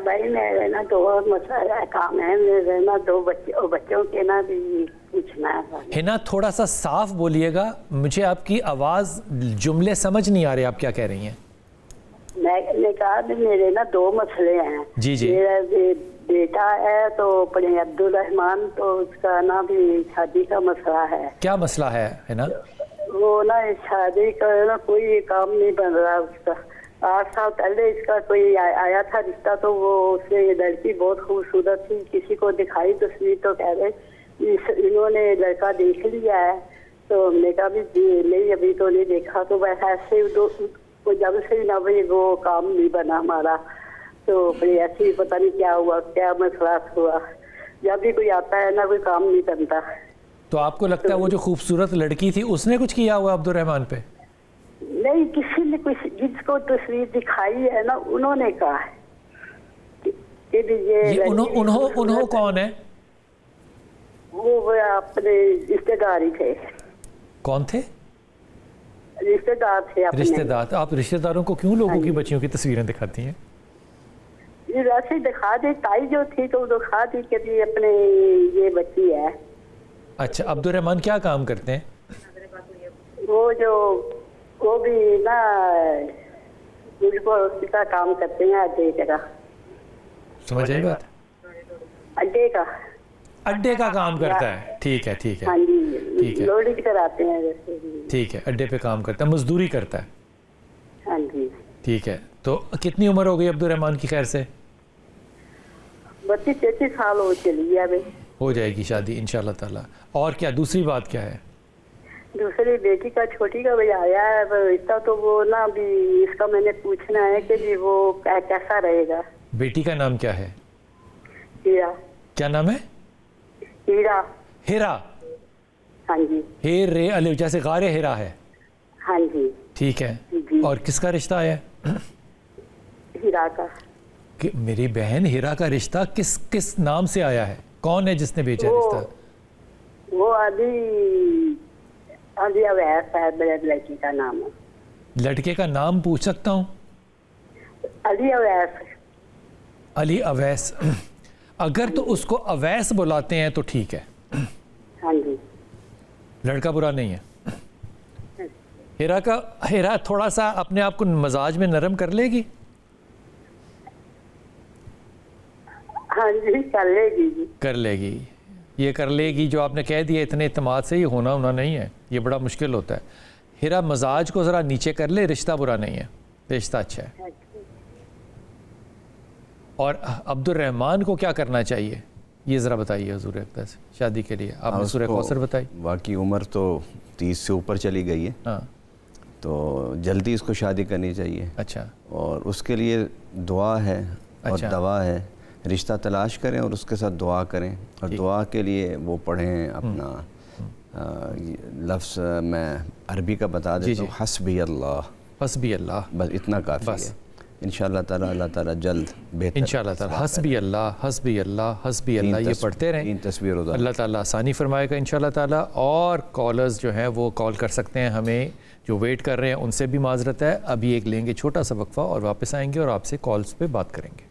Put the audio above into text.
بھائی میرے نا دو مسئلہ کام ہے، میرے نا دو بچوں کے نا بھی پوچھنا ہے. ہنا تھوڑا سا صاف بولیے گا، مجھے آپ کی آواز جملے سمجھ نہیں آ رہے آپ کیا کہہ رہی ہیں. میں نے کہا کہ میرے نا دو مسئلے ہیں. جی جی. میرا بیٹا ہے تو اپنے عبدالرحمان، تو اس کا نا بھی شادی کا مسئلہ ہے. کیا مسئلہ ہے ہنا؟ وہ نا شادی کا نا کوئی کام نہیں بن رہا اس کا. 8 سال پہلے اس کا کوئی آیا تھا رشتہ، تو وہ اس سے لڑکی بہت خوبصورت تھی، کسی کو دکھائی تصویر تو کہہ رہے انہوں نے لڑکا دیکھ لیا ہے. تو ہم نے کہا بھی نہیں ابھی تو نہیں دیکھا. تو ویسے ایسے جب سے نہ بھائی وہ کام نہیں بنا ہمارا، تو پھر ایسے ہی پتہ نہیں کیا ہوا، کیا مسئلہ ہوا. جب بھی کوئی آتا ہے نا کوئی کام نہیں بنتا. تو آپ کو لگتا ہے وہ جو خوبصورت لڑکی تھی اس نے کچھ کیا ہوا عبدالرحمان پہ؟ نہیں، کسی نے کچھ جس کو تصویر دکھائی ہے نا انہوں نے کہا ہے کہ یہ انہوں کون ہے؟ وہ اپنے رشتے دار ہی تھے. کون تھے؟ رشتے دار تھے اپنے. رشتے دار؟ آپ رشتے داروں کو کیوں لوگوں کی بچیوں کی تصویریں دکھاتی ہیں؟ ویسے ہی دکھا دی، تائی جو تھی تو دکھا دی کہ یہ اپنے یہ بچی ہے. اچھا، عبدالرحمان کیا کام کرتے ہیں؟ وہ بھی نا کا کام کرتے ہیں اڈے کا. سمجھ آئی بات؟ اڈے کا. اڈے کا کام کرتا ہے. ٹھیک ہے ٹھیک ہے. ہاں جی، ٹھیک ہے. لوڈنگ کراتے ہیں جیسے. ٹھیک ہے، اڈے پہ کام کرتا ہے، مزدوری کرتا ہے. ہاں جی. ٹھیک ہے. تو کتنی عمر ہو گئی عبدالرحمان کی خیر سے؟ 32-33 سال ہو چلی ہے ابھی. ہو جائے گی شادی انشاءاللہ تعالی. اور کیا دوسری بات کیا ہے؟ دوسری بیٹی کا چھوٹی کا بھی آیا ہے رشتہ، تو وہ نا بھی اس کا میں نے پوچھنا ہے کہ بھی وہ کیسا رہے گا. بیٹی کا نام کیا ہے؟ ہیرا. کیا نام ہے؟ ہیرا. ہیرا. ہاں جی. ہیر رے الف جیسے غار ہیرا ہے. ہاں جی. ٹھیک ہے. جی. اور کس کا رشتہ ہے؟ ہیرا کا. کہ میری بہن ہیرا کا رشتہ کس نام سے آیا ہے؟ کون ہے جس نے بھیجا رشتہ؟ وہ علی اویس ہے لڑکی کا نام. لڑکے کا نام پوچھ سکتا ہوں؟ علی اویس. علی اویس. اگر تو اس کو اویس بلاتے ہیں تو ٹھیک ہے. ہاں جی. لڑکا برا نہیں ہے. ہیرا تھوڑا سا اپنے آپ کو مزاج میں نرم کر لے گی. ہاں جی، کر لے گی. کر لے گی. یہ کر لے گی جو آپ نے کہہ دیا اتنے اعتماد سے، یہ ہونا نہیں ہے. یہ بڑا مشکل ہوتا ہے. ہیرا مزاج کو ذرا نیچے کر لے، رشتہ برا نہیں ہے، رشتہ اچھا ہے. اور عبدالرحمان کو کیا کرنا چاہیے یہ ذرا بتائیے حضور اقدس شادی کے لیے. آپ نے سورہ کوثر بتائی. واقعی عمر تو 30 سے اوپر چلی گئی ہے. ہاں. تو جلدی اس کو شادی کرنی چاہیے. اچھا. اور اس کے لیے دعا ہے اور دوا ہے. رشتہ تلاش کریں اور اس کے ساتھ دعا کریں. اور دعا کے لیے وہ پڑھیں اپنا لفظ میں عربی کا بتا دیتا ہوں. حسبی اللہ. حسبی اللہ. بس اتنا کافی ہے. انشاءاللہ تعالیٰ اللہ تعالیٰ جلد بہتر. انشاءاللہ تعالیٰ. حسبی اللہ حسبی اللہ حسبی اللہ، یہ پڑھتے رہیں. 3 تصویر اللہ تعالیٰ آسانی فرمائے گا انشاءاللہ تعالیٰ. اور کالرز جو ہیں وہ کال کر سکتے ہیں ہمیں، جو ویٹ کر رہے ہیں ان سے بھی معذرت ہے. ابھی ایک لیں گے چھوٹا سا وقفہ اور واپس آئیں گے اور آپ سے کالز پہ بات کریں گے.